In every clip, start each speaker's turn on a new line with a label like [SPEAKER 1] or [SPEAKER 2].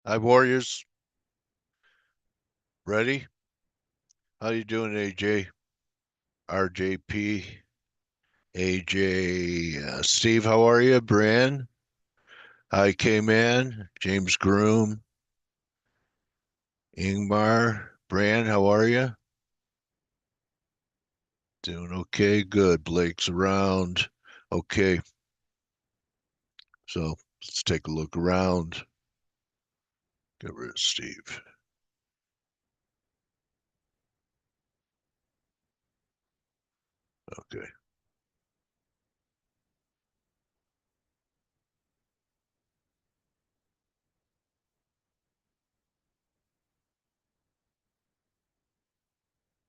[SPEAKER 1] Hi, Warriors. Ready? How you doing, AJ? RJP, AJ, Steve, how are you? Bran, hi, Kman, James Groom, Ingmar, Bran, how are you? Doing okay, good. Blake's around. Okay, so let's take a look around. Get rid of Steve. Okay.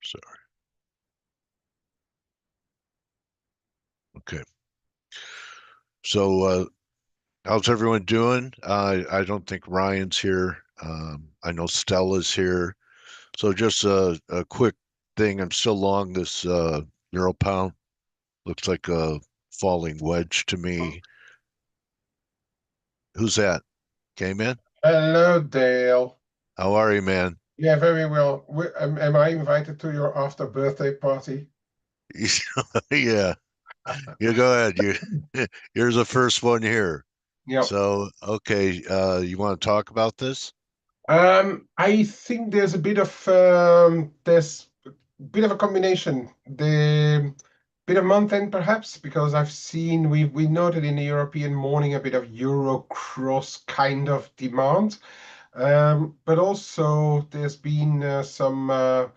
[SPEAKER 1] Sorry. Okay. So, how's everyone doing? I don't think Ryan's here. I know Stella's here. So just a quick thing. I'm still long this euro pound. Looks like a falling wedge to me. Who's that? Came in?
[SPEAKER 2] Hello, Dale.
[SPEAKER 1] How are you, man?
[SPEAKER 2] Yeah, very well. Am I invited to your after birthday party?
[SPEAKER 1] Yeah, you go ahead. You're the first one here.
[SPEAKER 2] Yeah.
[SPEAKER 1] So, okay, you want to talk about this?
[SPEAKER 2] I think there's a bit of a combination. The bit of month end perhaps because I've seen we noted in the European morning a bit of euro cross kind of demand. But also there's been some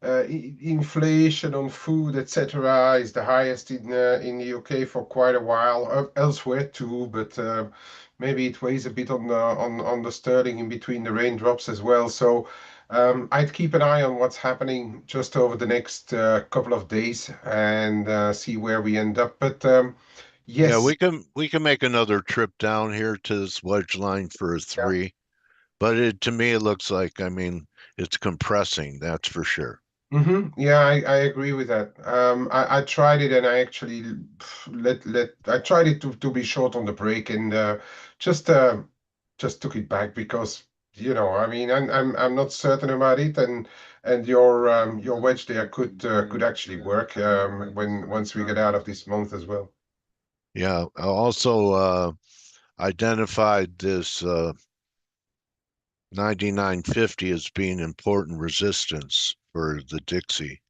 [SPEAKER 2] inflation on food, etc., is the highest in the UK for quite a while. Elsewhere too, but maybe it weighs a bit on the sterling in between the raindrops as well. So I'd keep an eye on what's happening just over the next couple of days and see where we end up. But
[SPEAKER 1] Yeah,
[SPEAKER 2] yes,
[SPEAKER 1] we can make another trip down here to this wedge line for a
[SPEAKER 2] yeah.
[SPEAKER 1] three, but to me it looks like, I mean, it's compressing, that's for sure.
[SPEAKER 2] Yeah, I agree with that. I tried it and I actually I tried it to be short on the break and just uh, just took it back because I mean I'm not certain about it and your wedge there could actually work when once we get out of this month as well.
[SPEAKER 1] Yeah, I also identified this 9950 as being important resistance for the Dixie,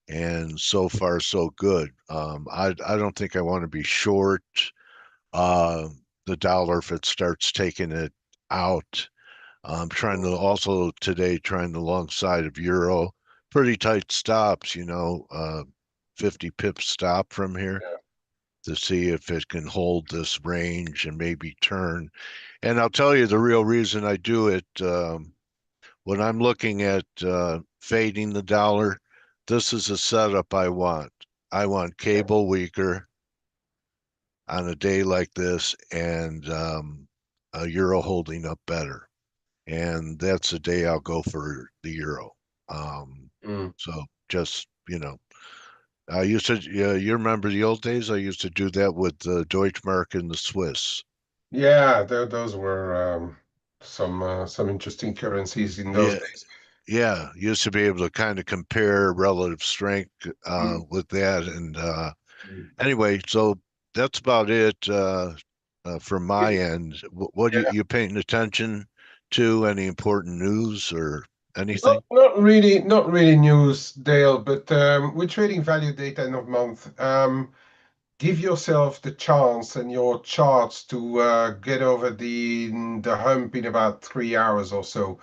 [SPEAKER 1] and so far so good. I don't think I want to be short uh, the dollar if it starts taking it out. I'm trying to also today trying the long side of euro, pretty tight stops, 50 pips stop from here to see if it can hold this range and maybe turn. And I'll tell you the real reason I do it. When I'm looking at fading the dollar, this is a setup I want. I want
[SPEAKER 2] Yeah.
[SPEAKER 1] cable weaker on a day like this and a euro holding up better. And that's the day I'll go for the euro.
[SPEAKER 2] Mm.
[SPEAKER 1] So just, I used to, yeah, you remember the old days? I used to do that with the Deutschmark and the Swiss.
[SPEAKER 2] Yeah, those were some interesting currencies in those
[SPEAKER 1] Yeah,
[SPEAKER 2] days.
[SPEAKER 1] yeah, used to be able to kind of compare relative strength
[SPEAKER 2] Mm.
[SPEAKER 1] with that. And
[SPEAKER 2] Mm.
[SPEAKER 1] anyway, so that's about it from my end. What
[SPEAKER 2] Yeah.
[SPEAKER 1] you paying attention to? Any important news or anything?
[SPEAKER 2] Not really news, Dale, but we're trading value data end of month. Give yourself the chance and your charts to get over the hump in about 3 hours or so,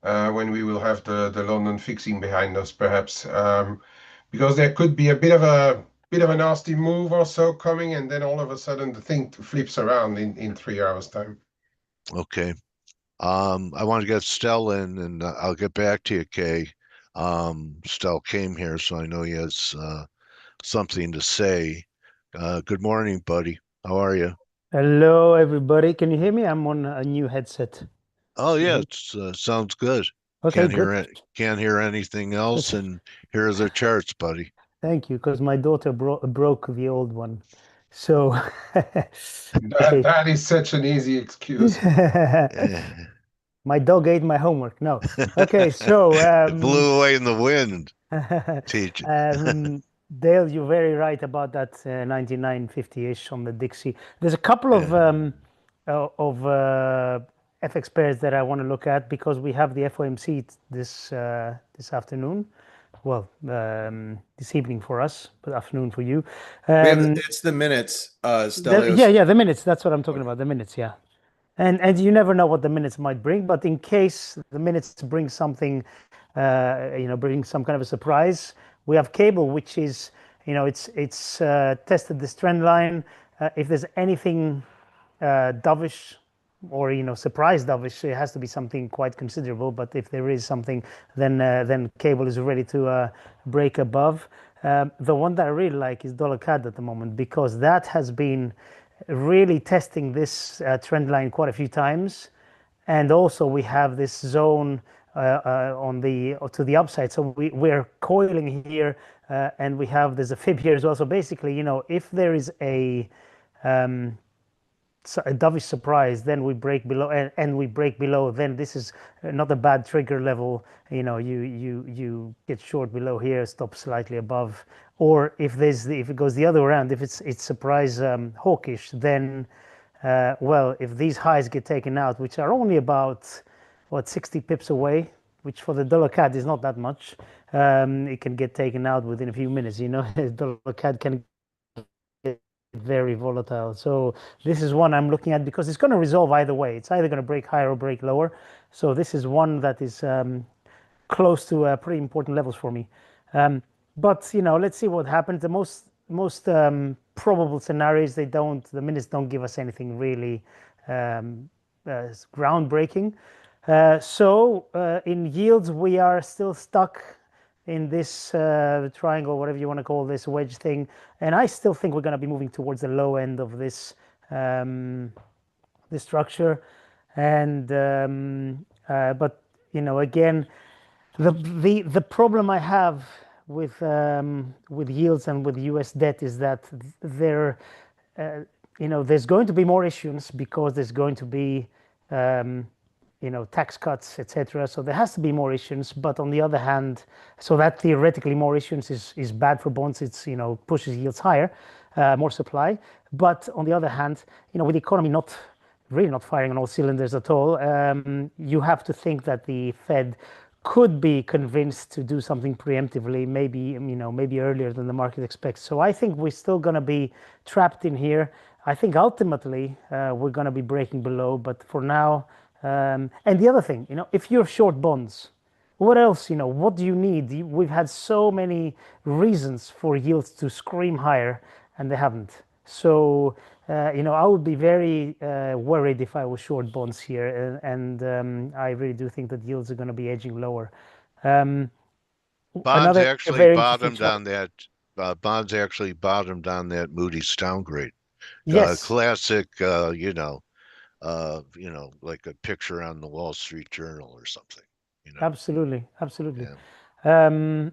[SPEAKER 2] when we will have the London fixing behind us, perhaps, because there could be a bit of a nasty move or so coming, and then all of a sudden the thing flips around in 3 hours time.
[SPEAKER 1] Okay. I want to get Stel in, and I'll get back to you, Kay. Stel came here, so I know he has something to say. Good morning, buddy. How are you?
[SPEAKER 3] Hello, everybody. Can you hear me? I'm on a new headset.
[SPEAKER 1] Oh yeah,
[SPEAKER 3] Mhm.
[SPEAKER 1] it's sounds good.
[SPEAKER 3] Okay, good.
[SPEAKER 1] Can't hear anything else, and here are the charts, buddy.
[SPEAKER 3] Thank you, because my daughter broke the old one. So,
[SPEAKER 2] That
[SPEAKER 3] okay.
[SPEAKER 2] that is such an easy excuse.
[SPEAKER 1] Eh,
[SPEAKER 3] My dog ate my homework. No. Okay, so
[SPEAKER 1] It blew away in the wind. Teach it.
[SPEAKER 3] Dale, you're very right about that 99.50-ish on the Dixie. There's a couple of FX pairs that I want to look at because we have the FOMC this afternoon. Well, this evening for us, but afternoon for you.
[SPEAKER 4] It's the minutes, Stelios.
[SPEAKER 3] Yeah, the minutes. That's what I'm talking about. The minutes, yeah. And you never know what the minutes might bring, but in case the minutes bring something, bring some kind of a surprise, we have cable, which is, it's tested this trend line. If there's anything dovish or surprise dovish, it has to be something quite considerable. But if there is something, then cable is ready to break above. The one that I really like is dollar CAD at the moment because that has been really testing this trend line quite a few times, and also we have this zone to the upside. So we're coiling here, and there's a fib here as well. So basically, if there is a dovish surprise, then we break below, and we break below. Then this is not a bad trigger level. You get short below here, stop slightly above. Or if it goes the other way around, if it's surprise hawkish, then if these highs get taken out, which are only about 60 pips away, which for the dollar CAD is not that much, it can get taken out within a few minutes. Dollar CAD can get very volatile. So this is one I'm looking at because it's going to resolve either way. It's either going to break higher or break lower. So this is one that is close to pretty important levels for me. But let's see what happens. The most probable scenarios, the minutes don't give us anything really groundbreaking. So in yields, we are still stuck in this triangle, whatever you want to call this wedge thing, and I still think we're going to be moving towards the low end of this this structure. And but again, the problem I have with yields and with US debt is that there's going to be more issuance because there's going to be tax cuts, etc. So there has to be more issuance. But on the other hand, so that theoretically more issuance is bad for bonds. It's pushes yields higher, more supply. But on the other hand, with the economy not firing on all cylinders at all, you have to think that the Fed could be convinced to do something preemptively, maybe earlier than the market expects. So I think we're still going to be trapped in here. I think ultimately we're going to be breaking below, but for now, and the other thing, if you're short bonds, what else, what do you need? We've had so many reasons for yields to scream higher, and they haven't. So, I would be very worried if I was short bonds here, and I really do think that yields are going to be edging lower.
[SPEAKER 1] Bonds actually bottomed on that. Bonds actually bottomed on that Moody's downgrade.
[SPEAKER 3] Yes.
[SPEAKER 1] Classic, like a picture on the Wall Street Journal or something.
[SPEAKER 3] Absolutely.
[SPEAKER 1] Yeah.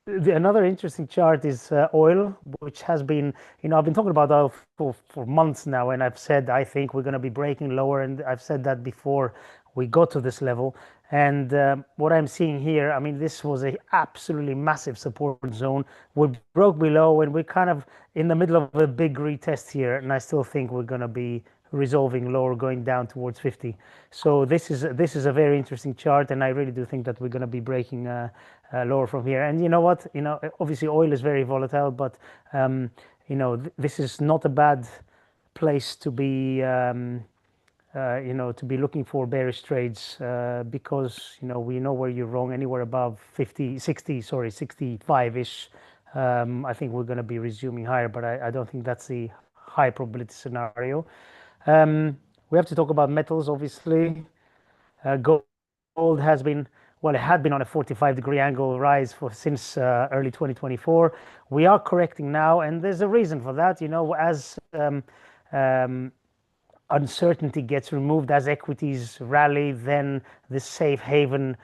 [SPEAKER 3] Another interesting chart is oil, which has been, I've been talking about oil for months now, and I've said I think we're going to be breaking lower, and I've said that before we got to this level. And what I'm seeing here, I mean, this was a absolutely massive support zone. We broke below, and we're kind of in the middle of a big retest here, and I still think we're going to be resolving lower, going down towards 50. So this is a very interesting chart, and I really do think that we're going to be breaking lower from here. And you know what? Obviously oil is very volatile, but this is not a bad place to be. To be looking for bearish trades because we know where you're wrong. Anywhere above 65-ish. I think we're going to be resuming higher, but I don't think that's the high probability scenario. We have to talk about metals, obviously. Gold has been, it had been on a 45-degree angle rise since early 2024. We are correcting now, and there's a reason for that. As uncertainty gets removed, as equities rally, then this safe haven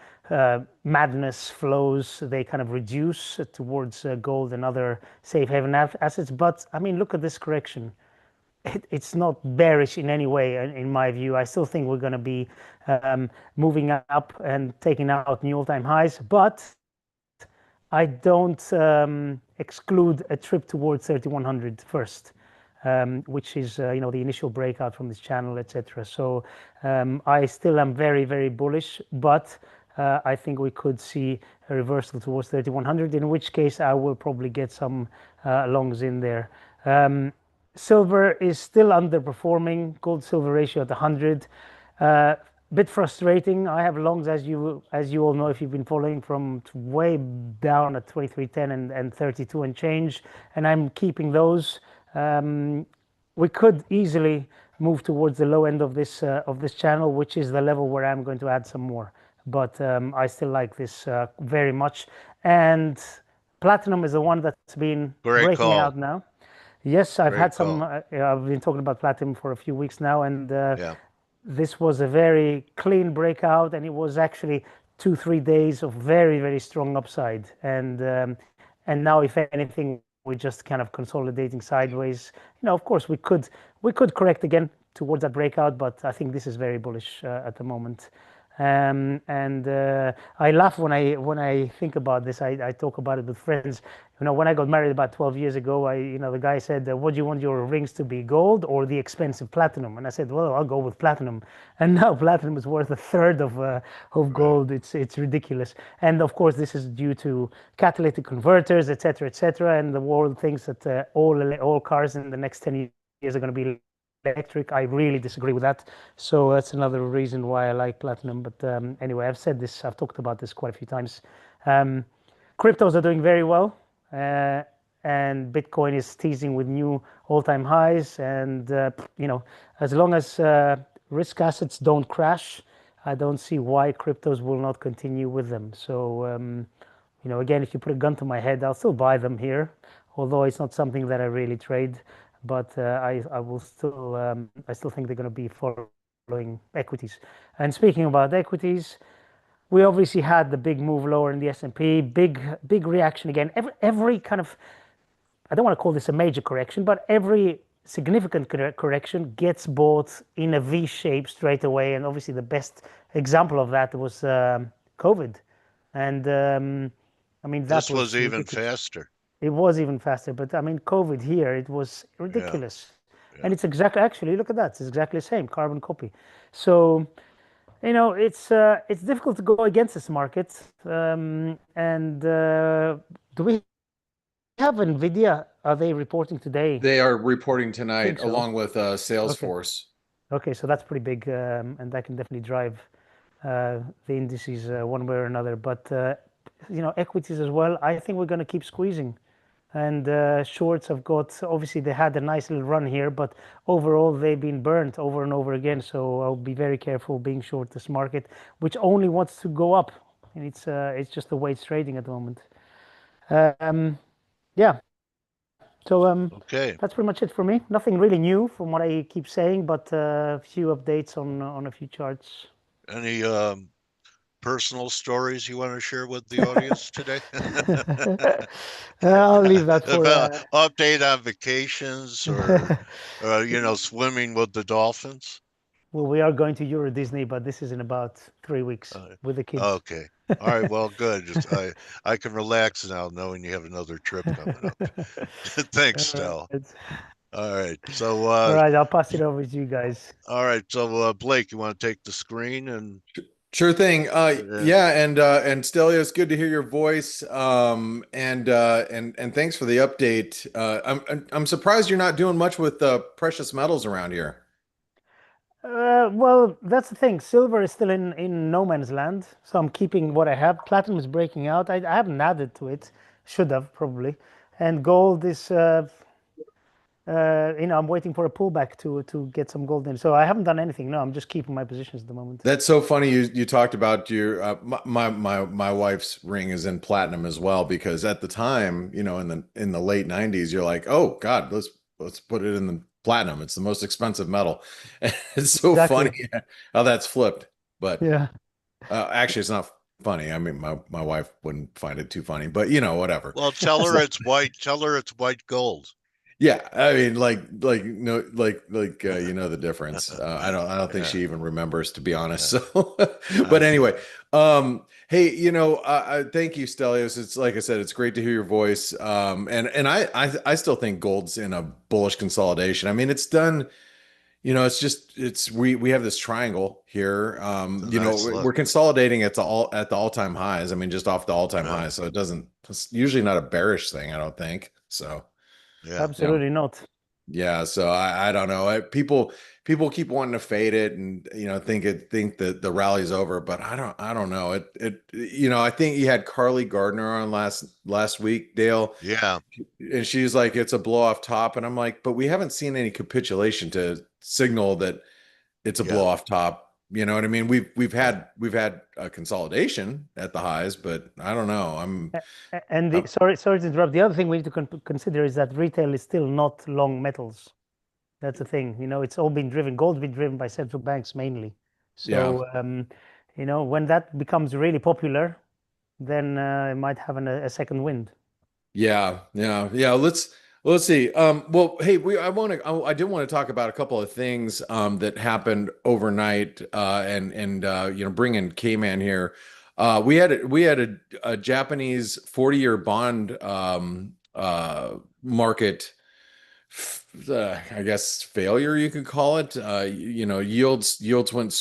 [SPEAKER 3] madness flows. They kind of reduce towards gold and other safe haven assets. But I mean, look at this correction. it's not bearish in any way, in my view. I still think we're going to be moving up and taking out new all-time highs, but I don't exclude a trip towards 3100 first, which is the initial breakout from this channel, etc. So I still am very, very bullish, but I think we could see a reversal towards 3100, in which case I will probably get some longs in there. Silver is still underperforming. Gold silver ratio at 100. Bit frustrating. I have longs, as you all know, if you've been following, from way down at 23.10 and 32 and change, and I'm keeping those. We could easily move towards the low end of this channel, which is the level where I'm going to add some more. But I still like this very much. And platinum is the one that's been breaking out now. Yes, I've had some. I've been talking about platinum for a few weeks now, and this was a very clean breakout, and it was actually 2-3 days of very, very strong upside. And now, if anything, we're just kind of consolidating sideways. Of course, we could correct again towards that breakout, but I think this is very bullish at the moment. And I laugh when I think about this. I talk about it with friends. When I got married about 12 years ago, the guy said, "What do you want your rings to be, gold or the expensive platinum?" And I said, "Well, I'll go with platinum." And now platinum is worth a third of gold. It's ridiculous. And of course, this is due to catalytic converters, etc., etc. And the world thinks that all cars in the next 10 years are going to be electric. I really disagree with that. So that's another reason why I like platinum. But anyway, I've talked about this quite a few times. Cryptos are doing very well, and Bitcoin is teasing with new all-time highs. And as long as risk assets don't crash, I don't see why cryptos will not continue with them. So again, if you put a gun to my head, I'll still buy them here, although it's not something that I really trade. But I still think they're going to be following equities. And speaking about equities, we obviously had the big move lower in the S&P, big reaction again. Every kind of, I don't want to call this a major correction, but every significant correction gets bought in a V shape straight away. And obviously the best example of that was COVID. And I mean, that
[SPEAKER 1] this was even faster.
[SPEAKER 3] It was even faster, but I mean, COVID here, it was ridiculous. And it's actually, look at that. It's exactly the same, carbon copy. So, it's difficult to go against this market. Do we have Nvidia? Are they reporting today?
[SPEAKER 4] They are reporting tonight, along with Salesforce.
[SPEAKER 3] Okay, so that's pretty big, and that can definitely drive the indices one way or another. But, equities as well, I think we're going to keep squeezing. And shorts have obviously they had a nice little run here, but overall they've been burnt over and over again. So I'll be very careful being short this market, which only wants to go up. And it's just the way it's trading at the moment. Yeah. So
[SPEAKER 1] okay,
[SPEAKER 3] that's pretty much it for me. Nothing really new from what I keep saying, but a few updates on a few charts.
[SPEAKER 1] Any personal stories you want to share with the audience today?
[SPEAKER 3] I'll leave that for
[SPEAKER 1] update on vacations or swimming with the dolphins.
[SPEAKER 3] Well, we are going to Euro Disney, but this is in about 3 weeks with the kids.
[SPEAKER 1] Okay. All right. Well, good. I can relax now knowing you have another trip coming up. Thanks, Stel. All right. So
[SPEAKER 3] all right, I'll pass it over to you guys.
[SPEAKER 1] All right. So Blake, you want to take the screen and
[SPEAKER 4] Sure thing. And Stel, it's good to hear your voice. And thanks for the update. I'm surprised you're not doing much with precious metals around here.
[SPEAKER 3] Well, that's the thing. Silver is still in no man's land, so I'm keeping what I have. Platinum is breaking out. I haven't added to it. Should have probably. And gold is I'm waiting for a pullback to get some gold in. So I haven't done anything. No, I'm just keeping my positions at the moment.
[SPEAKER 4] That's so funny. You talked about your my wife's ring is in platinum as well, because at the time, in the late 90s, you're like, oh God, let's put it in the platinum. It's the most expensive metal. It's so funny how that's flipped. But
[SPEAKER 3] yeah,
[SPEAKER 4] actually, it's not funny. I mean, my wife wouldn't find it too funny, but whatever.
[SPEAKER 1] Well, tell her it's white. Tell her it's white gold.
[SPEAKER 4] Yeah, I mean, no, you know the difference. I don't think
[SPEAKER 1] Yeah,
[SPEAKER 4] she even remembers, to be honest.
[SPEAKER 1] yeah.
[SPEAKER 4] So, but
[SPEAKER 1] I
[SPEAKER 4] anyway, hey, thank you, Stelios. It's like I said, it's great to hear your voice. And I still think gold's in a bullish consolidation. I mean, it's done. We have this triangle here.
[SPEAKER 1] It's a nice look.
[SPEAKER 4] We're consolidating at the all-time highs. I mean, just off the all-time
[SPEAKER 1] Yeah,
[SPEAKER 4] highs. So it's usually not a bearish thing, I don't think. So.
[SPEAKER 1] yeah.
[SPEAKER 4] Yeah.
[SPEAKER 3] Absolutely not.
[SPEAKER 4] Yeah, so I don't know. People keep wanting to fade it and think that the rally's over, but I don't know. I think you had Carly Gardner on last week, Dale,
[SPEAKER 1] Yeah,
[SPEAKER 4] and she's like it's a blow off top, and I'm like, but we haven't seen any capitulation to signal that it's a blow
[SPEAKER 1] yeah,
[SPEAKER 4] off top. You know what I mean?
[SPEAKER 1] yeah,
[SPEAKER 4] We've had a consolidation at the highs, but I don't know.
[SPEAKER 3] And
[SPEAKER 4] I'm
[SPEAKER 3] sorry to interrupt. The other thing we need to consider is that retail is still not long metals. That's the thing. It's all been driven. Gold's been driven by central banks mainly.
[SPEAKER 4] yeah.
[SPEAKER 3] So, when that becomes really popular, then it might have a second wind.
[SPEAKER 4] Yeah. Let's see. Well, hey, I did want to talk about a couple of things that happened overnight, and bring in Kman here. We had a Japanese 40-year bond market, I guess failure you could call it. Yields went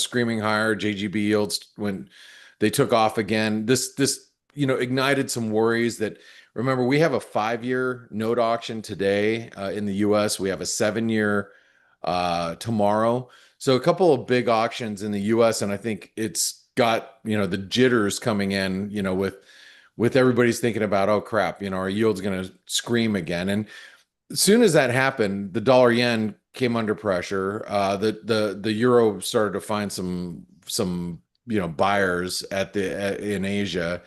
[SPEAKER 4] screaming higher. JGB yields they took off again. This ignited some worries that. Remember, we have a 5-year note auction today in the US. We have a 7-year tomorrow. So a couple of big auctions in the US, and I think it's got the jitters coming in, with everybody's thinking about, oh crap, our yield's going to scream again. And as soon as that happened, the dollar yen came under pressure. The euro started to find some buyers in Asia,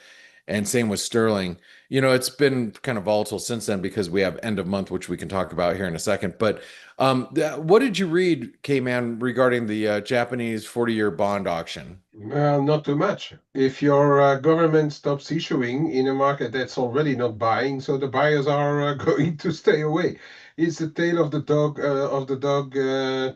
[SPEAKER 4] and same with sterling. It's been kind of volatile since then because we have end of month, which we can talk about here in a second. But what did you read, K-Man, regarding the Japanese 40-year bond auction?
[SPEAKER 2] Well, not too much. If your government stops issuing in a market that's already not buying, so the buyers are going to stay away. It's the tail of the dog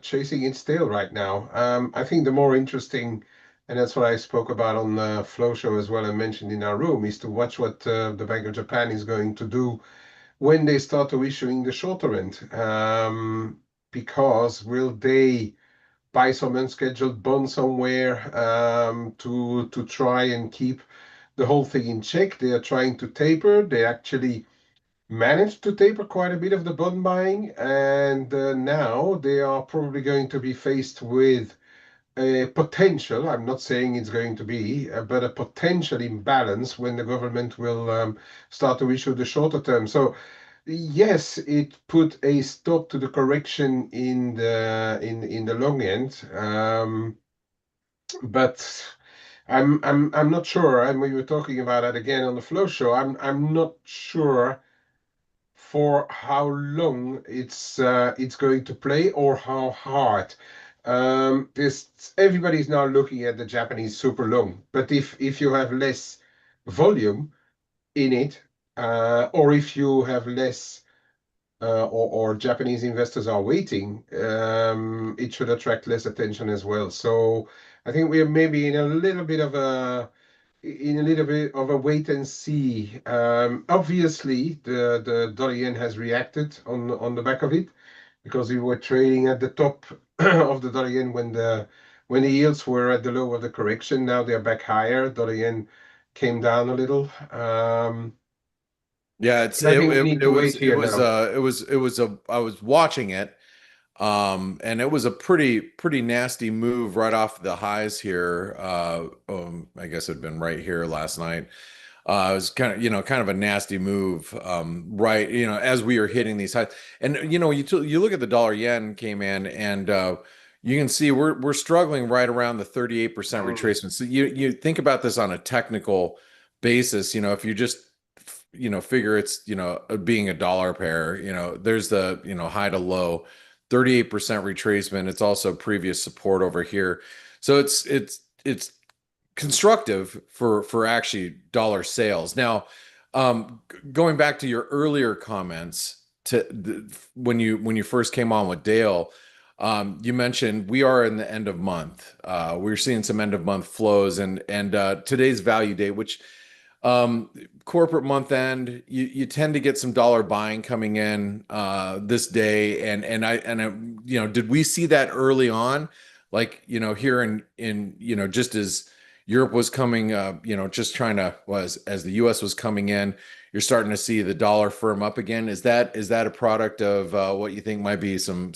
[SPEAKER 2] chasing its tail right now. I think the more interesting, and that's what I spoke about on the Flow Show as well and mentioned in our room, is to watch what the Bank of Japan is going to do when they start to issuing the shorter end. Because will they buy some unscheduled bond somewhere to try and keep the whole thing in check? They are trying to taper. They actually managed to taper quite a bit of the bond buying, and now they are probably going to be faced with a potential, I'm not saying it's going to be, but a potential imbalance when the government will start to issue the shorter term. So yes, it put a stop to the correction in the long end, but I'm not sure. And we were talking about that again on the Flow Show. I'm not sure for how long it's going to play or how hard. This everybody's now looking at the Japanese super long, but if you have less volume in it, or if you have less or Japanese investors are waiting, it should attract less attention as well. So I think we are maybe in a little bit of a wait and see. Obviously, the dollar yen has reacted on the back of it because we were trading at the top of the dollar yen when the yields were at the low of the correction. Now they're back higher. Dollar yen came down a little.
[SPEAKER 4] Yeah,
[SPEAKER 2] I think we need to wait here now.
[SPEAKER 4] I was watching it, and it was a pretty nasty move right off the highs here. I guess it had been right here last night. It was kind of a nasty move, right, as we were hitting these highs. And you look at the dollar yen came in, and you can see we're struggling right around the 38% retracement. So you think about this on a technical basis, if you just figure it's being a dollar pair, there's the high to low 38% retracement. It's also previous support over here. So it's constructive for actually dollar sales. Now, going back to your earlier comments, when you first came on with Dale, you mentioned we are in the end of month. We're seeing some end of month flows, and today's value date, which corporate month end, you tend to get some dollar buying coming in this day, and did we see that early on, like here in just as Europe was coming, just trying to was as the U.S. was coming in, you're starting to see the dollar firm up again. Is that a product of what you think might be some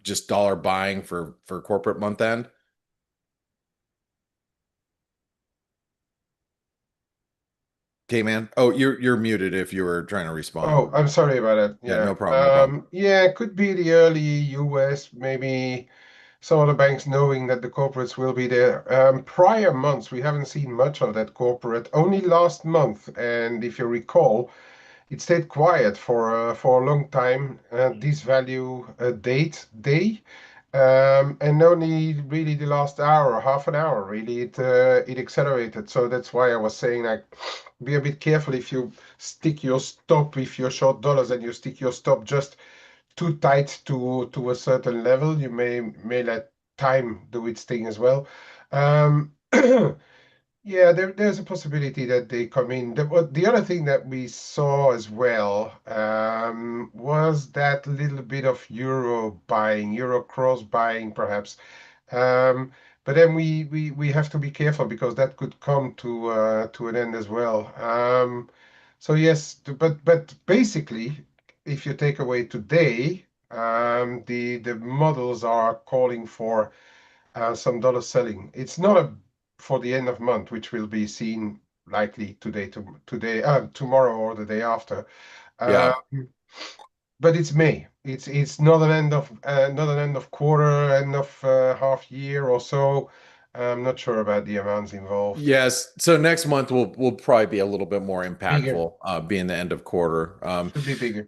[SPEAKER 4] just dollar buying for corporate month end? Kman. Oh, you're muted if you were trying to respond.
[SPEAKER 2] Oh, I'm sorry about that.
[SPEAKER 4] Yeah,
[SPEAKER 2] Yeah.
[SPEAKER 4] no problem, no problem.
[SPEAKER 2] Yeah, it could be the early US, maybe some of the banks knowing that the corporates will be there. Prior months, we haven't seen much of that corporate, only last month. And if you recall, it stayed quiet for a long time, this value day. And only really the last hour, half an hour, really, it accelerated. So that's why I was saying, like, be a bit careful if you stick your stop, if you're short dollars and you stick your stop just too tight to a certain level, you may let time do its thing as well. Um, yeah, there's a possibility that they come in. The other thing that we saw as well was that little bit of euro buying, euro cross buying, perhaps. Um, but then we have to be careful because that could come to an end as well. So yes, but basically, if you take away today, the models are calling for some dollar selling. It's not for the end of month, which will be seen likely tomorrow or the day after.
[SPEAKER 4] Yeah.
[SPEAKER 2] Um, but it's May. It's not an end of quarter, end of half year or so. I'm not sure about the amounts involved.
[SPEAKER 4] Yes. So next month will probably be a little bit more
[SPEAKER 2] Bigger.
[SPEAKER 4] impactful, being the end of quarter.
[SPEAKER 2] Should be bigger.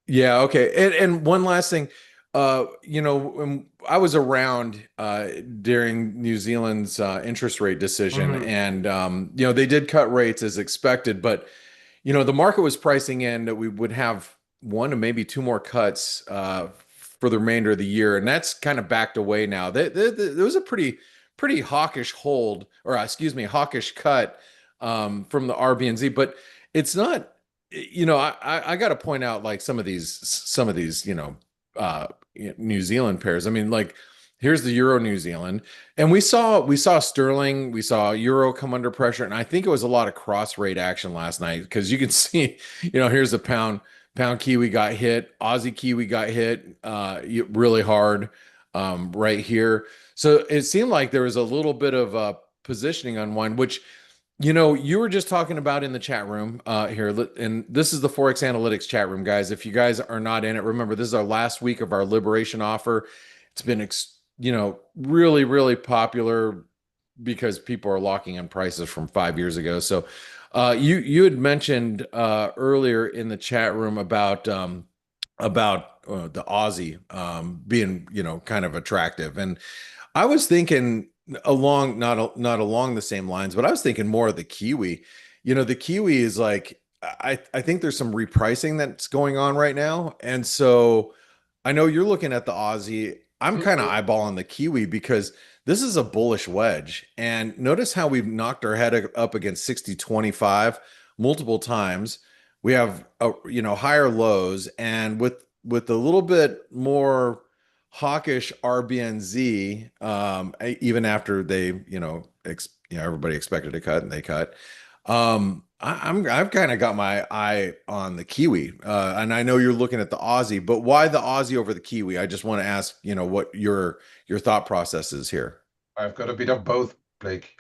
[SPEAKER 4] Yeah, okay. And one last thing, when I was around during New Zealand's interest rate decision,
[SPEAKER 2] Mhm.
[SPEAKER 4] and they did cut rates as expected, but the market was pricing in that we would have one to maybe two more cuts for the remainder of the year, and that's kind of backed away now. There was a pretty hawkish hold, or excuse me, hawkish cut from the RBNZ, but it's not. I got to point out like some of these New Zealand pairs. I mean, like here's the Euro New Zealand, and we saw sterling, we saw Euro come under pressure, and I think it was a lot of cross rate action last night because you can see, here's the pound Kiwi got hit, Aussie Kiwi got hit really hard right here. So it seemed like there was a little bit of positioning unwind, which you were just talking about in the chat room here, and this is the Forex Analytics chat room, guys. If you guys are not in it, remember this is our last week of our liberation offer. It's been, really, really popular because people are locking in prices from 5 years ago. So, you had mentioned earlier in the chat room about the Aussie being kind of attractive, and I was thinking along not along the same lines, but I was thinking more of the Kiwi. The Kiwi is like I think there's some repricing that's going on right now, and so I know you're looking at the Aussie. I'm kind of
[SPEAKER 2] Mhm.
[SPEAKER 4] eyeballing the Kiwi because this is a bullish wedge, and notice how we've knocked our head up against 60.25 multiple times. We have higher lows, and with a little bit more hawkish RBNZ, even after they, everybody expected a cut and they cut. I've kind of got my eye on the Kiwi, and I know you're looking at the Aussie, but why the Aussie over the Kiwi? I just want to ask, what your thought process is here.
[SPEAKER 2] I've got a bit of both, Blake.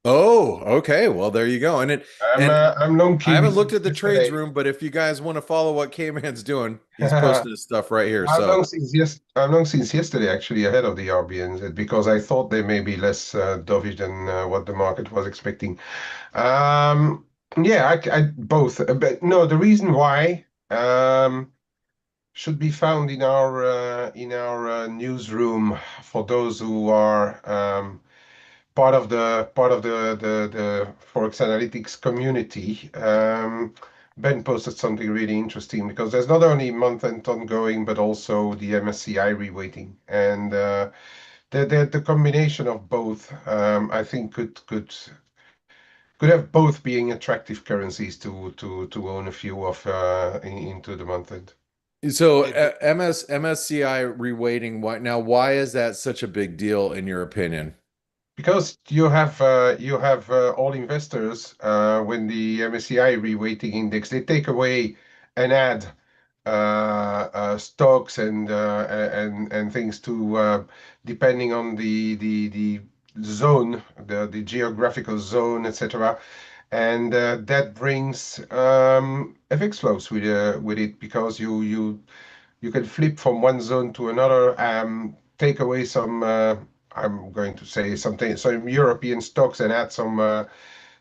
[SPEAKER 4] Oh, okay. Well, there you go. And
[SPEAKER 2] I'm long
[SPEAKER 4] I
[SPEAKER 2] Kiwi
[SPEAKER 4] haven't
[SPEAKER 2] since
[SPEAKER 4] looked at the trades
[SPEAKER 2] yesterday.
[SPEAKER 4] room, but if you guys want to follow what K-Man's doing, he's posting his stuff right here. So.
[SPEAKER 2] I'm long since yesterday, actually, ahead of the RBNZ because I thought they may be less dovish than what the market was expecting. Um, yeah, I both, but no, the reason why should be found in our newsroom for those who are part of the Forex Analytics community. Ben posted something really interesting because there's not only month-end ongoing, but also the MSCI reweighting, and the combination of both, I think, could have both being attractive currencies to own a few of into the month-end.
[SPEAKER 4] So
[SPEAKER 1] Hey, but
[SPEAKER 4] MSCI reweighting, why is that such a big deal in your opinion?
[SPEAKER 2] Because you have all investors when the MSCI reweighting index, they take away and add stocks and things to depending on the zone, the geographical zone, etc. And that brings FX flows with it because you can flip from one zone to another, take away some, I'm going to say something, some European stocks and add some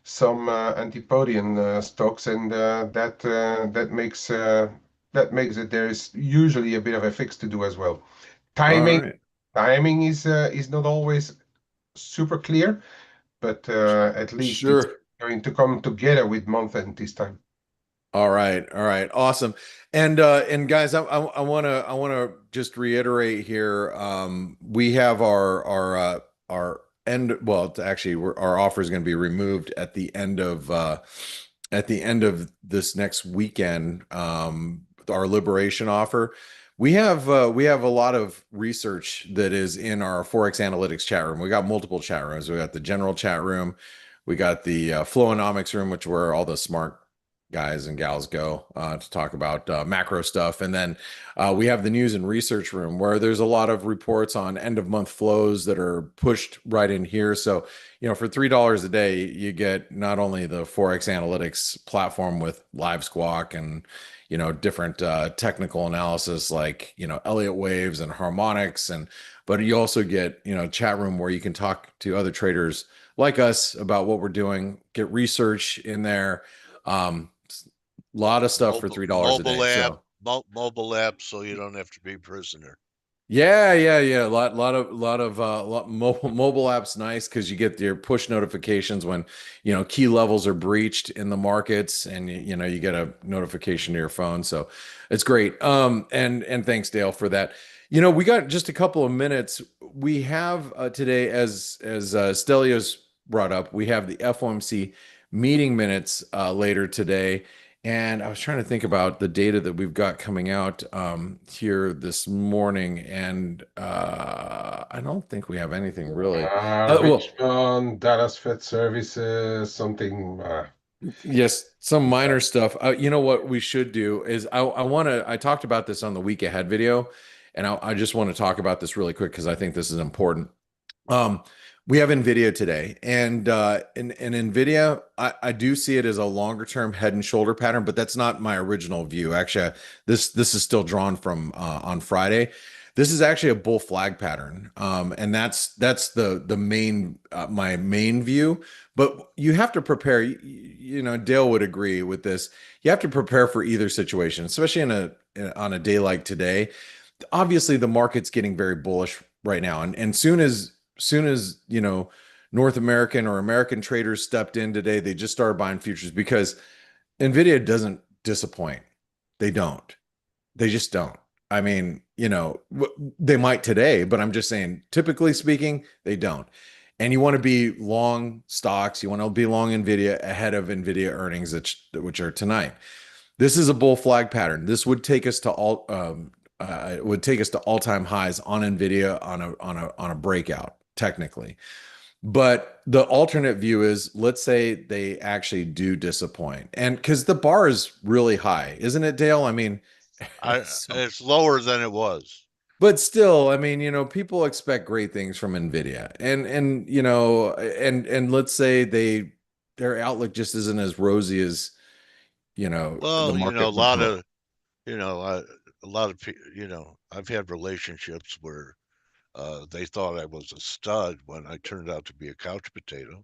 [SPEAKER 2] Antipodian stocks, and that makes it there is usually a bit of a fix to do as well.
[SPEAKER 4] All
[SPEAKER 2] Timing
[SPEAKER 4] right.
[SPEAKER 2] timing is not always super clear, but at least it's
[SPEAKER 4] Sure.
[SPEAKER 2] going to come together with month end this time.
[SPEAKER 4] All right. All right. Awesome. And guys, I want to just reiterate here. We have our end. Well, it's actually, our offer is going to be removed at the end of this next weekend. Our liberation offer. We have a lot of research that is in our Forex Analytics chat room. We got multiple chat rooms. We got the general chat room. We got the Flowonomics room, which where all the smart guys and gals go to talk about macro stuff. And then we have the news and research room where there's a lot of reports on end of month flows that are pushed right in here. So, for $3 a day, you get not only the Forex Analytics platform with live squawk and, different technical analysis like, Elliott waves and harmonics. But you also get, chat room where you can talk to other traders like us about what we're doing, get research in there. Lot of stuff for $3 a day. So
[SPEAKER 1] mobile app, so you don't have to be a prisoner.
[SPEAKER 4] yeah. Mobile apps nice because you get your push notifications when key levels are breached in the markets, and you get a notification to your phone. So it's great. And thanks, Dale, for that. We got just a couple of minutes. We have today, as Stelios brought up, we have the FOMC meeting minutes later today. And I was trying to think about the data that we've got coming out here this morning, and I don't think we have anything really. Well,
[SPEAKER 2] Richmond, Dallas Fed Services, something.
[SPEAKER 4] yes, some minor stuff. You know what we should do is I talked about this on the week ahead video, and I just want to talk about this really quick because I think this is important. We have Nvidia today, and in Nvidia, I do see it as a longer term head and shoulder pattern, but that's not my original view. Actually, this is still drawn from on Friday. This is actually a bull flag pattern, and that's the main my main view. But you have to prepare. Dale would agree with this. You have to prepare for either situation, especially on a day like today. Obviously, the market's getting very bullish right now, and soon as North American or American traders stepped in today, they just started buying futures because Nvidia doesn't disappoint. They don't. They just don't. I mean, they might today, but I'm just saying, typically speaking, they don't. And you want to be long stocks. You want to be long Nvidia ahead of Nvidia earnings, which are tonight. This is a bull flag pattern. This would take us to all all-time highs on Nvidia on a breakout, technically. But the alternate view is, let's say they actually do disappoint, and because the bar is really high, isn't it, Dale? I mean,
[SPEAKER 1] It's lower than it was.
[SPEAKER 4] but still, I mean, people expect great things from Nvidia, and let's say their outlook just isn't as rosy as the
[SPEAKER 1] Well,
[SPEAKER 4] market would hope.
[SPEAKER 1] a lot of I've had relationships where they thought I was a stud when I turned out to be a couch potato.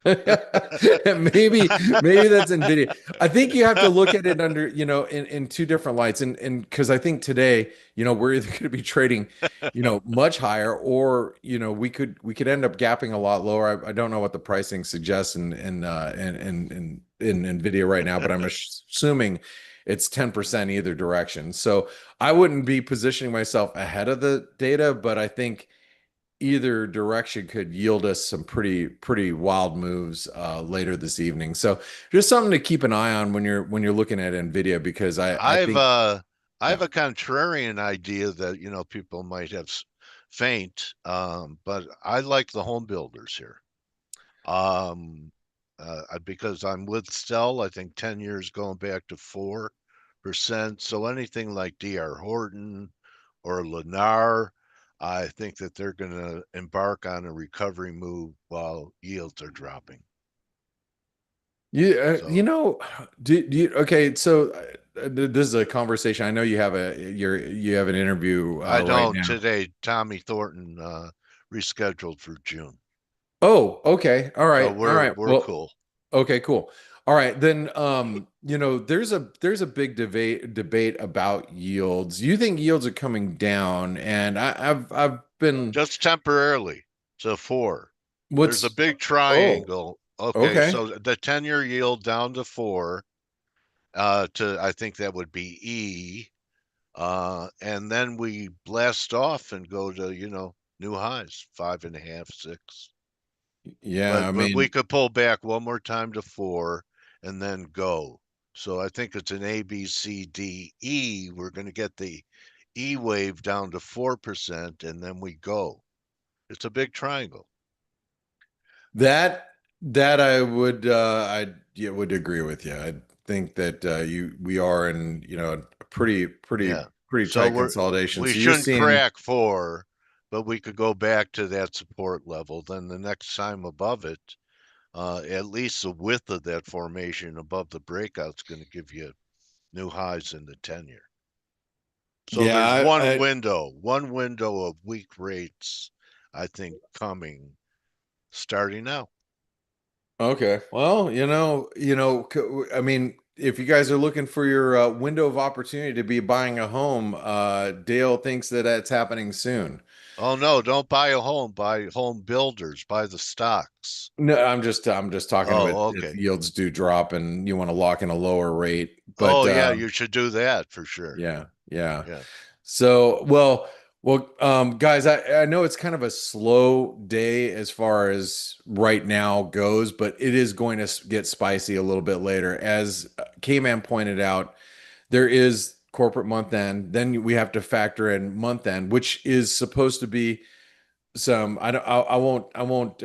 [SPEAKER 4] maybe that's Nvidia. I think you have to look at it under, in two different lights. And because I think today, we're either going to be trading, much higher, or, we could end up gapping a lot lower. I don't know what the pricing suggests in Nvidia right now, but I'm assuming it's 10% either direction. So I wouldn't be positioning myself ahead of the data, but I think either direction could yield us some pretty wild moves later this evening. So just something to keep an eye on when you're looking at Nvidia, because I think
[SPEAKER 1] I have a contrarian idea that people might have faint, but I like the home builders here. Because I'm with Stel. I think 10 years going back to 4%. So anything like DR Horton or Lennar, I think that they're going to embark on a recovery move while yields are dropping.
[SPEAKER 4] Okay, so this is a conversation. I know you have an interview
[SPEAKER 1] I
[SPEAKER 4] right
[SPEAKER 1] don't
[SPEAKER 4] now.
[SPEAKER 1] today. Tommy Thornton rescheduled for June.
[SPEAKER 4] Oh, okay. All right.
[SPEAKER 1] So we're
[SPEAKER 4] All right.
[SPEAKER 1] well, cool.
[SPEAKER 4] Okay, cool. All right, then there's a big debate about yields. You think yields are coming down, and I've been
[SPEAKER 1] just temporarily to 4. There's a big
[SPEAKER 4] Oh,
[SPEAKER 1] triangle. Okay,
[SPEAKER 4] okay.
[SPEAKER 1] so the 10-year yield down to 4, I think that would be E. And then we blast off and go to, new highs, 5.5, 6.
[SPEAKER 4] Yeah, I
[SPEAKER 1] But we
[SPEAKER 4] mean,
[SPEAKER 1] could pull back one more time to 4 and then go. So I think it's an A, B, C, D, E. We're going to get the E wave down to 4%, and then we go. It's a big triangle.
[SPEAKER 4] that I would agree with you. I think that we are in, a pretty
[SPEAKER 1] So
[SPEAKER 4] tight consolidation.
[SPEAKER 1] we
[SPEAKER 4] So you're
[SPEAKER 1] shouldn't
[SPEAKER 4] seeing,
[SPEAKER 1] crack 4, but we could go back to that support level. Then the next time above it, at least the width of that formation above the breakout's going to give you new highs in the 10-year. So there's
[SPEAKER 4] yeah,
[SPEAKER 1] one window of weak rates, I think, coming starting now.
[SPEAKER 4] Okay. Well, I mean, if you guys are looking for your window of opportunity to be buying a home, Dale thinks that that's happening soon.
[SPEAKER 1] Oh no, don't buy a home, buy home builders, buy the stocks.
[SPEAKER 4] No, I'm just talking about
[SPEAKER 1] Oh,
[SPEAKER 4] if
[SPEAKER 1] okay.
[SPEAKER 4] yields do drop and you want to lock in a lower rate. But
[SPEAKER 1] Oh yeah, you should do that for sure.
[SPEAKER 4] yeah.
[SPEAKER 1] Yeah.
[SPEAKER 4] So, guys, I know it's kind of a slow day as far as right now goes, but it is going to get spicy a little bit later. As Kman pointed out, there is corporate month end. Then we have to factor in month end, which is supposed to be some. I won't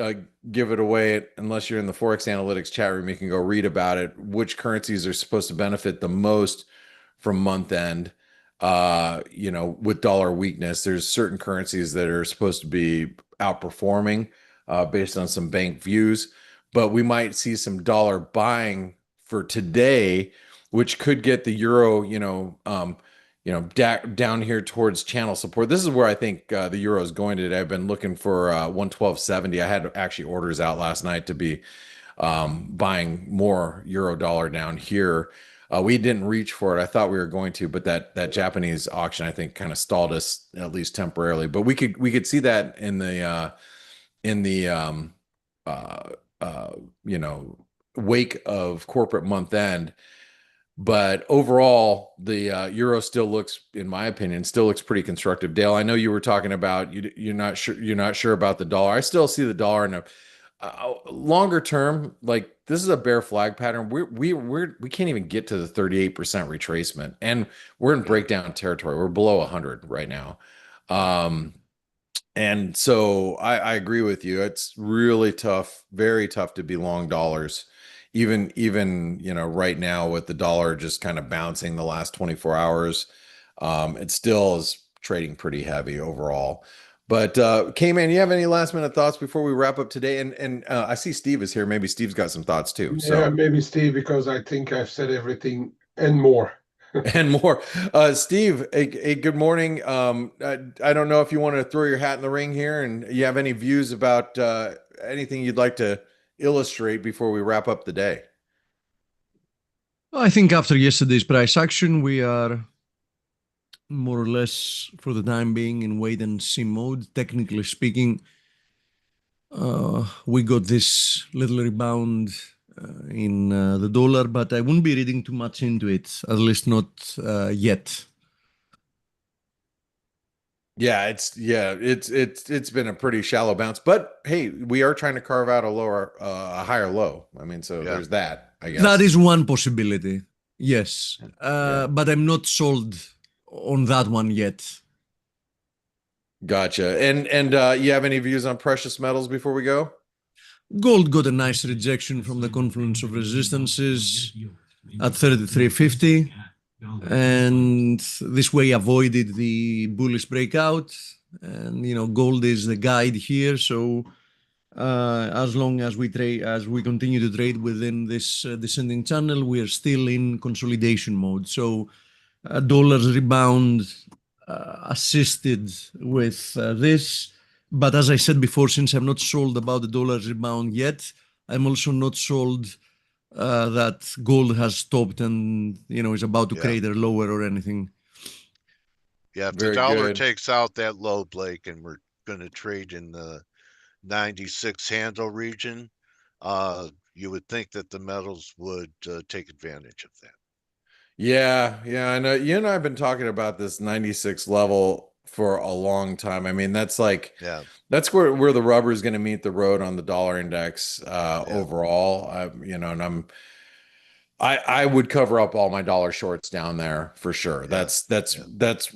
[SPEAKER 4] give it away unless you're in the Forex Analytix chat room. You can go read about it. Which currencies are supposed to benefit the most from month end? With dollar weakness, there's certain currencies that are supposed to be outperforming based on some bank views, but we might see some dollar buying for today, which could get the euro, down here towards channel support. This is where I think the euro is going today. I've been looking for 112.70. I had actually orders out last night to be buying more euro dollar down here. We didn't reach for it. I thought we were going to, but that Japanese auction, I think, kind of stalled us at least temporarily. But we could see that in the uh, uh, wake of corporate month end. But overall, the euro still looks, in my opinion, pretty constructive. Dale, I know you were talking about you're not sure about the dollar. I still see the dollar in a longer term, like this is a bear flag pattern. We can't even get to the 38% retracement, and we're in breakdown territory. We're below 100 right now. And so I agree with you. It's really tough, very tough to be long dollars. Even right now with the dollar just kind of bouncing the last 24 hours, it still is trading pretty heavy overall. But Kman, you have any last minute thoughts before we wrap up today? And I see Steve is here. Maybe Steve's got some thoughts too. So
[SPEAKER 2] Yeah, maybe Steve, because I think I've said everything and more.
[SPEAKER 4] and more. Steve, good morning. I don't know if you want to throw your hat in the ring here, and you have any views about anything you'd like to illustrate before we wrap up the day?
[SPEAKER 5] I think after yesterday's price action, we are more or less, for the time being, in wait and see mode. Technically speaking, we got this little rebound in the dollar, but I wouldn't be reading too much into it, at least not yet.
[SPEAKER 4] Yeah, it's been a pretty shallow bounce, but hey, we are trying to carve out a higher low. I mean, so
[SPEAKER 1] Yeah.
[SPEAKER 4] there's that, I guess.
[SPEAKER 5] That is one possibility, yes.
[SPEAKER 4] Yeah.
[SPEAKER 5] But I'm not sold on that one yet.
[SPEAKER 4] Gotcha. And you have any views on precious metals before we go?
[SPEAKER 5] Gold got a nice rejection from the confluence of resistances at 33.50, and this way avoided the bullish breakout. And gold is the guide here, so as long as we continue to trade within this descending channel, we are still in consolidation mode. So dollars rebound assisted with this. But as I said before, since I'm not sold about the dollars rebound yet, I'm also not sold that gold has stopped and is about to crater lower or anything.
[SPEAKER 1] Yeah, if
[SPEAKER 4] Very
[SPEAKER 1] the dollar
[SPEAKER 4] good.
[SPEAKER 1] takes out that low, Blake, and we're going to trade in the 96 handle region, you would think that the metals would take advantage of that.
[SPEAKER 4] Yeah, I know. You and I have been talking about this 96 level for a long time. I mean, that's like, that's where the rubber is going to meet the road on the dollar index overall. And I would cover up all my dollar shorts down there for sure. That's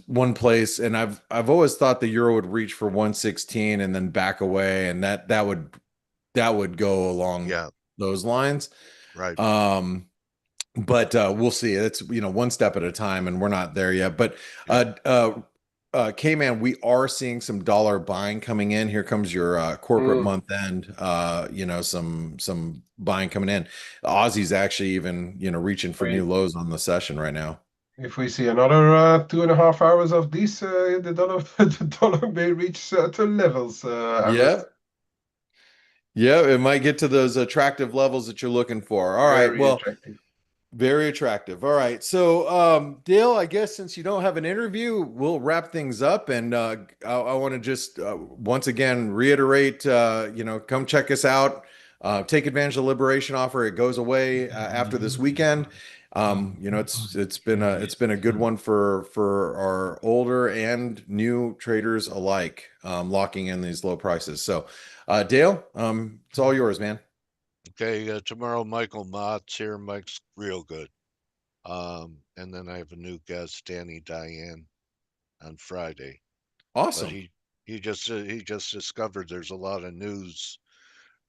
[SPEAKER 4] one place. And I've always thought the euro would reach for 116 and then back away, and that would go along those lines.
[SPEAKER 1] Right.
[SPEAKER 4] But we'll see. It's one step at a time, and we're not there yet. But Kman, we are seeing some dollar buying coming in. Here comes your corporate month end. Some buying coming in. Aussie's actually even reaching for new lows on the session right now.
[SPEAKER 2] If we see another 2.5 hours of this, the dollar may reach certain levels.
[SPEAKER 4] Yeah, it might get to those attractive levels that you're looking for. All right, well.
[SPEAKER 2] Attractive.
[SPEAKER 4] Very attractive. All right. So, Dale, I guess since you don't have an interview, we'll wrap things up. And I want to just once again reiterate, come check us out. Take advantage of the Liberation offer. It goes away after this weekend. It's been a good one for our older and new traders alike, locking in these low prices. So, Dale, it's all yours, man.
[SPEAKER 1] Okay, tomorrow Michael Mott's here. Mike's real good. And then I have a new guest, Danny Diane, on Friday.
[SPEAKER 4] Awesome.
[SPEAKER 1] But he just discovered there's a lot of news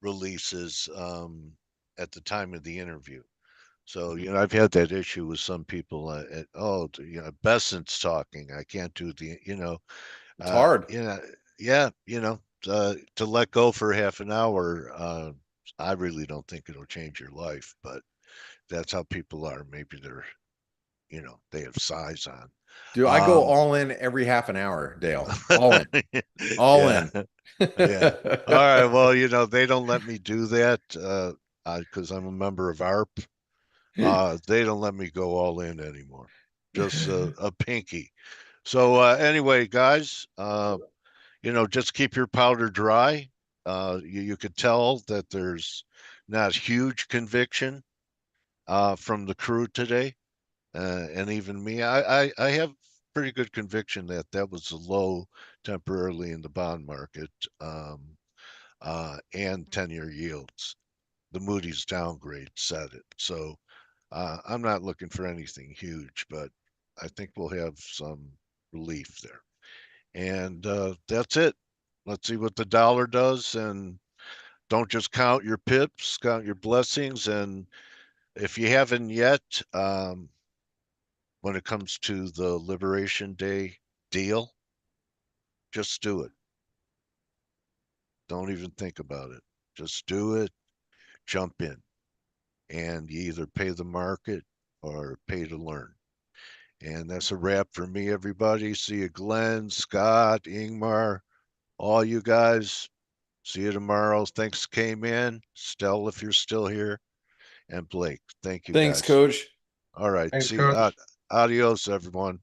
[SPEAKER 1] releases at the time of the interview. So I've had that issue with some people. Besson's talking. I can't do the
[SPEAKER 4] It's hard.
[SPEAKER 1] To let go for half an hour. I really don't think it'll change your life, but that's how people are. Maybe they're, they have size on.
[SPEAKER 4] Dude, I go all in every half an hour, Dale. All in. All in.
[SPEAKER 1] Yeah. All right. Well, they don't let me do that because I'm a member of ARP. They don't let me go all in anymore. Just a pinky. So anyway, guys, just keep your powder dry. You could tell that there's not huge conviction from the crew today, and even me. I have pretty good conviction that was a low temporarily in the bond market and 10-year yields. The Moody's downgrade said it. So I'm not looking for anything huge, but I think we'll have some relief there. And that's it. Let's see what the dollar does, and don't just count your pips, count your blessings. And if you haven't yet, when it comes to the Liberation Day deal, just do it. Don't even think about it. Just do it. Jump in. And you either pay the market or pay to learn. And that's a wrap for me, everybody. See you, Glenn, Scott, Ingmar, all you guys. See you tomorrow. Thanks, Kman, Stel, if you're still here, and Blake. Thank you,
[SPEAKER 4] Thanks,
[SPEAKER 1] guys.
[SPEAKER 4] Coach.
[SPEAKER 1] All right.
[SPEAKER 2] Thanks,
[SPEAKER 1] See,
[SPEAKER 2] Coach.
[SPEAKER 1] adios, everyone.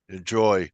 [SPEAKER 1] Enjoy.